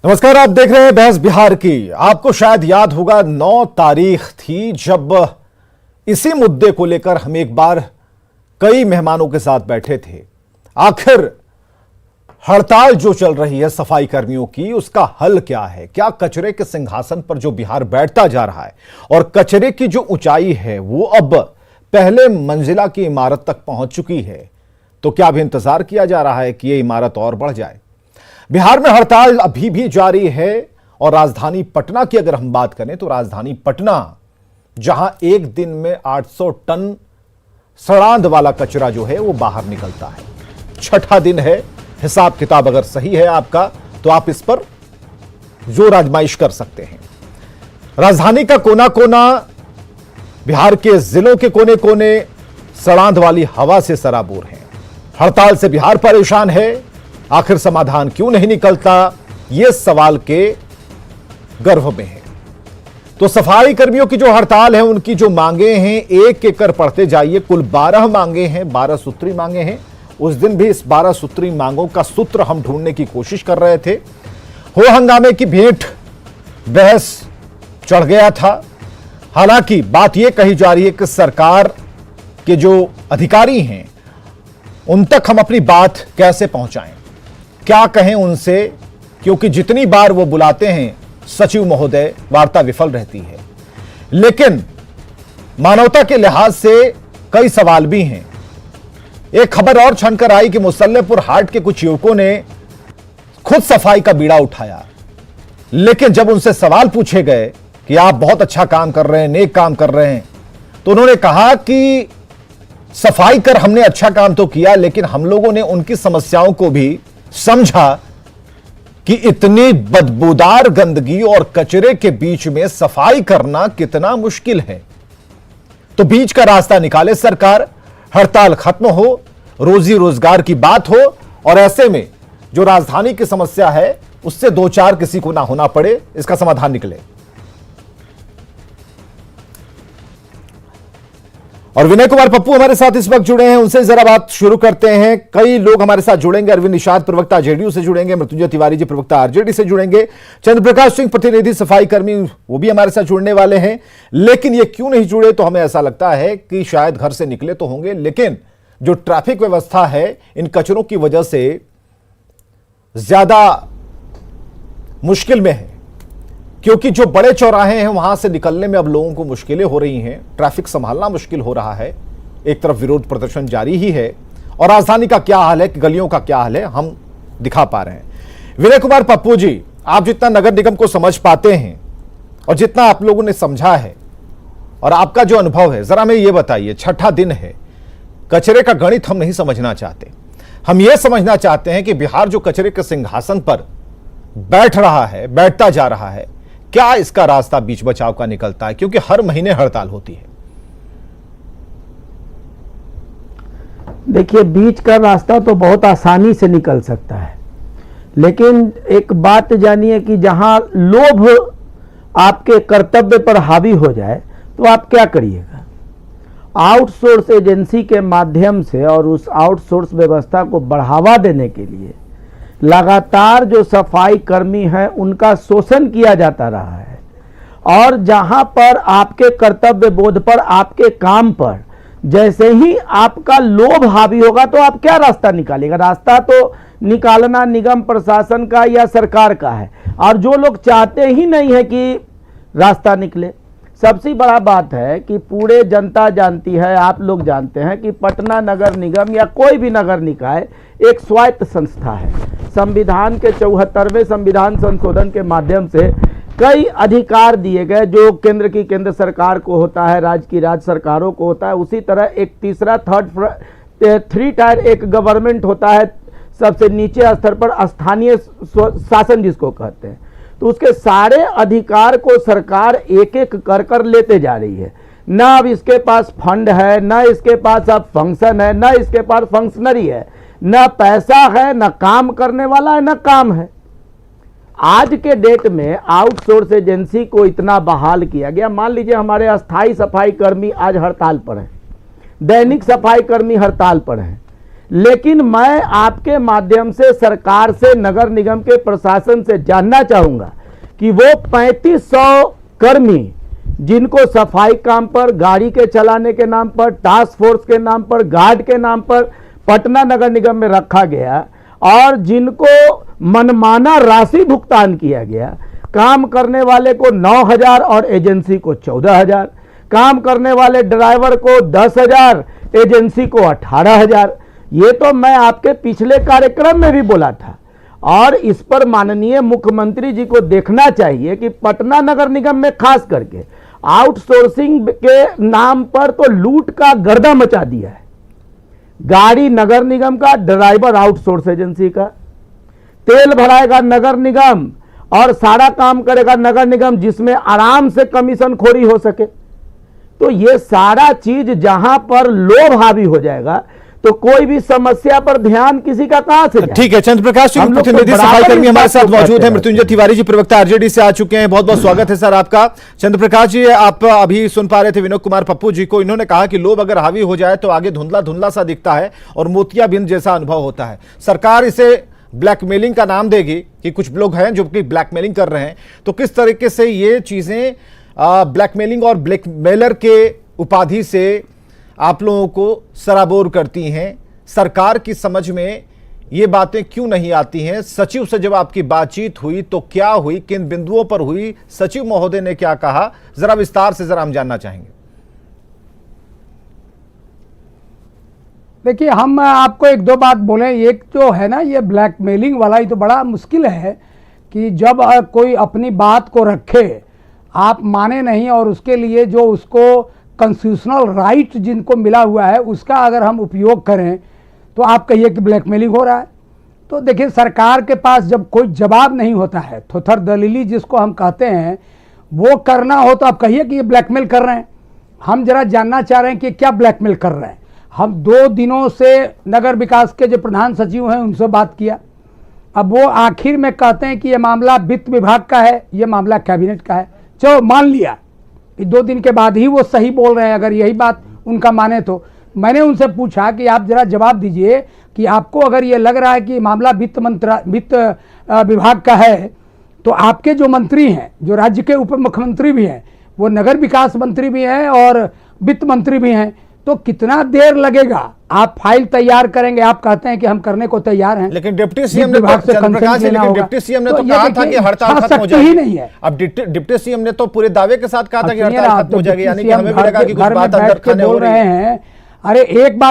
नमस्कार, आप देख रहे हैं बहस बिहार की। आपको शायद याद होगा 9 तारीख थी जब इसी मुद्दे को लेकर हम एक बार कई मेहमानों के साथ बैठे थे। आखिर हड़ताल जो चल रही है सफाई कर्मियों की, उसका हल क्या है? क्या कचरे के सिंहासन पर जो बिहार बैठता जा रहा है और कचरे की जो ऊंचाई है वो अब पहले मंजिला की इमारत तक पहुंच चुकी है, तो क्या अभी इंतजार किया जा रहा है कि यह इमारत और बढ़ जाए? बिहार में हड़ताल अभी भी जारी है और राजधानी पटना की अगर हम बात करें तो राजधानी पटना, जहां एक दिन में 800 टन सड़ांध वाला कचरा जो है वो बाहर निकलता है। छठा दिन है। हिसाब किताब अगर सही है आपका तो आप इस पर जोर आजमाइश कर सकते हैं। राजधानी का कोना कोना, बिहार के जिलों के कोने कोने सड़ांध वाली हवा से सराबोर है। हड़ताल से बिहार परेशान है। आखिर समाधान क्यों नहीं निकलता, यह सवाल के गर्भ में है। तो सफाई कर्मियों की जो हड़ताल है, उनकी जो मांगे हैं एक एक कर पढ़ते जाइए। कुल 12 मांगे हैं, 12 सूत्री मांगे हैं। उस दिन भी इस 12 सूत्री मांगों का सूत्र हम ढूंढने की कोशिश कर रहे थे। हो हंगामे की भेंट बहस चढ़ गया था। हालांकि बात यह कही जा रही है कि सरकार के जो अधिकारी हैं उन तक हम अपनी बात कैसे पहुंचाएं, क्या कहें उनसे, क्योंकि जितनी बार वो बुलाते हैं सचिव महोदय, वार्ता विफल रहती है। लेकिन मानवता के लिहाज से कई सवाल भी हैं। एक खबर और छनकर आई कि मुसल्लेपुर हाट के कुछ युवकों ने खुद सफाई का बीड़ा उठाया, लेकिन जब उनसे सवाल पूछे गए कि आप बहुत अच्छा काम कर रहे हैं, नेक काम कर रहे हैं, तो उन्होंने कहा कि सफाई कर हमने अच्छा काम तो किया, लेकिन हम लोगों ने उनकी समस्याओं को भी समझा कि इतनी बदबूदार गंदगी और कचरे के बीच में सफाई करना कितना मुश्किल है। तो बीच का रास्ता निकाले सरकार, हड़ताल खत्म हो, रोजी रोजगार की बात हो, और ऐसे में जो राजधानी की समस्या है उससे दो चार किसी को ना होना पड़े, इसका समाधान निकले। और विनय कुमार पप्पू हमारे साथ इस वक्त जुड़े हैं, उनसे जरा बात शुरू करते हैं। कई लोग हमारे साथ जुड़ेंगे। अरविंद निषाद प्रवक्ता जेडीयू से जुड़ेंगे, मृत्युंजय तिवारी जी प्रवक्ता आरजेडी से जुड़ेंगे, चंद्रप्रकाश सिंह प्रतिनिधि सफाई कर्मी वो भी हमारे साथ जुड़ने वाले हैं। लेकिन ये क्यों नहीं जुड़े, तो हमें ऐसा लगता है कि शायद घर से निकले तो होंगे, लेकिन जो ट्रैफिक व्यवस्था है इन कचरों की वजह से ज्यादा मुश्किल में है, क्योंकि जो बड़े चौराहे हैं वहां से निकलने में अब लोगों को मुश्किलें हो रही हैं। ट्रैफिक संभालना मुश्किल हो रहा है। एक तरफ विरोध प्रदर्शन जारी ही है और राजधानी का क्या हाल है, गलियों का क्या हाल है, हम दिखा पा रहे हैं। विनय कुमार पप्पू जी, आप जितना नगर निगम को समझ पाते हैं और जितना आप लोगों ने समझा है और आपका जो अनुभव है, जरा हमें यह बताइए। छठा दिन है, कचरे का गणित हम नहीं समझना चाहते। हम यह समझना चाहते हैं कि बिहार जो कचरे के सिंहासन पर बैठ रहा है, बैठता जा रहा है, क्या इसका रास्ता बीच बचाव का निकलता है, क्योंकि हर महीने हड़ताल होती है। देखिए, बीच का रास्ता तो बहुत आसानी से निकल सकता है, लेकिन एक बात जानिए कि जहां लोभ आपके कर्तव्य पर हावी हो जाए तो आप क्या करिएगा। आउटसोर्स एजेंसी के माध्यम से और उस आउटसोर्स व्यवस्था को बढ़ावा देने के लिए लगातार जो सफाई कर्मी हैं उनका शोषण किया जाता रहा है। और जहां पर आपके कर्तव्य बोध पर, आपके काम पर जैसे ही आपका लोभ हावी होगा तो आप क्या रास्ता निकालेगा। रास्ता तो निकालना निगम प्रशासन का या सरकार का है, और जो लोग चाहते ही नहीं है कि रास्ता निकले। सबसे बड़ा बात है कि पूरे जनता जानती है, आप लोग जानते हैं कि पटना नगर निगम या कोई भी नगर निकाय एक स्वायत्त संस्था है। संविधान के 74वें संविधान संशोधन के माध्यम से कई अधिकार दिए गए, जो केंद्र की केंद्र सरकार को होता है, राज्य की राज्य सरकारों को होता है। उसी तरह एक तीसरा थ्री टायर एक गवर्नमेंट होता है, सबसे नीचे स्तर पर स्थानीय शासन जिसको कहते हैं। तो उसके सारे अधिकार को सरकार एक एक कर कर लेते जा रही है। ना अब इसके पास फंड है, ना इसके पास अब फंक्शन है, ना इसके पास फंक्शनरी है, ना पैसा है, ना काम करने वाला है, ना काम है। आज के डेट में आउटसोर्स एजेंसी को इतना बहाल किया गया। मान लीजिए हमारे अस्थाई सफाई कर्मी आज हड़ताल पर हैं, दैनिक सफाई कर्मी हड़ताल पर हैं, लेकिन मैं आपके माध्यम से सरकार से, नगर निगम के प्रशासन से जानना चाहूंगा कि वो 3500 कर्मी जिनको सफाई काम पर, गाड़ी के चलाने के नाम पर, टास्क फोर्स के नाम पर, गार्ड के नाम पर पटना नगर निगम में रखा गया और जिनको मनमाना राशि भुगतान किया गया, काम करने वाले को 9,000 और एजेंसी को 14,000, काम करने वाले ड्राइवर को 10,000, एजेंसी को 18,000। ये तो मैं आपके पिछले कार्यक्रम में भी बोला था और इस पर माननीय मुख्यमंत्री जी को देखना चाहिए कि पटना नगर निगम में खास करके आउटसोर्सिंग के नाम पर तो लूट का गर्दा मचा दिया है। गाड़ी नगर निगम का, ड्राइवर आउटसोर्स एजेंसी का, तेल भराएगा नगर निगम और सारा काम करेगा नगर निगम, जिसमें आराम से कमीशन खोरी हो सके। तो ये सारा चीज जहां पर लोभ हावी हो जाएगा तो कोई भी समस्या पर ध्यान किसी का कहां से जाए। ठीक है, चंद्र प्रकाश सिंह प्रतिनिधि सफाई कर्मी हमारे साथ मौजूद हैं। मृत्युंजय तिवारी जी प्रवक्ता आरजेडी से आ चुके हैं, बहुत बहुत स्वागत है सर आपका। चंद्र प्रकाश जी, आप अभी सुन पा रहे थे विनोद कुमार पप्पू जी को, इन्होंने कहा कि लोभ अगर हावी हो जाए तो आगे धुंधला धुंधला सा दिखता है और मोतियाबिंद जैसा अनुभव होता है। सरकार इसे ब्लैकमेलिंग का नाम देगी कि कुछ लोग हैं जो कि ब्लैकमेलिंग कर रहे हैं, तो किस तरीके से ये चीजें ब्लैकमेलिंग और ब्लैकमेलर के उपाधि से आप लोगों को सराबोर करती हैं? सरकार की समझ में ये बातें क्यों नहीं आती हैं? सचिव से जब आपकी बातचीत हुई तो क्या हुई, किन बिंदुओं पर हुई, सचिव महोदय ने क्या कहा, जरा विस्तार से जरा हम जानना चाहेंगे। देखिए, हम आपको एक दो बात बोले। एक जो है ना, ये ब्लैकमेलिंग वाला ही तो बड़ा मुश्किल है कि जब कोई अपनी बात को रखे, आप माने नहीं और उसके लिए जो उसको कॉन्स्टिट्यूशनल राइट जिनको मिला हुआ है उसका अगर हम उपयोग करें तो आप कहिए कि ब्लैकमेलिंग हो रहा है। तो देखिए, सरकार के पास जब कोई जवाब नहीं होता है, थोथर दलीली जिसको हम कहते हैं, वो करना हो तो आप कहिए कि ये ब्लैकमेल कर रहे हैं। हम जरा जानना चाह रहे हैं कि क्या ब्लैकमेल कर रहे हैं। हम 2 दिनों से नगर विकास के जो प्रधान सचिव हैं उनसे बात किया। अब वो आखिर में कहते हैं कि ये मामला वित्त विभाग का है, ये मामला कैबिनेट का है। चलो मान लिया कि 2 दिन के बाद ही वो सही बोल रहे हैं, अगर यही बात उनका माने तो। मैंने उनसे पूछा कि आप जरा जवाब दीजिए कि आपको अगर ये लग रहा है कि मामला वित्त विभाग का है, तो आपके जो मंत्री हैं, जो राज्य के उप मुख्यमंत्री भी हैं, वो नगर विकास मंत्री भी हैं और वित्त मंत्री भी हैं, तो कितना देर लगेगा? आप फाइल तैयार करेंगे, आप कहते हैं कि हम करने को तैयार हैं, लेकिन डिप्टी सीएम ने डिप्टी सीएम ने तो कहा था कि हड़ताल खत्म हो जाएगी। ही नहीं है। अब डिप्टी सीएम ने तो पूरे दावे के साथ कहा था कि हड़ताल खत्म हो जाएगी, यानी कि हमें भी लगा कि कुछ बात अंदर खाने हो रही है। अरे एक बात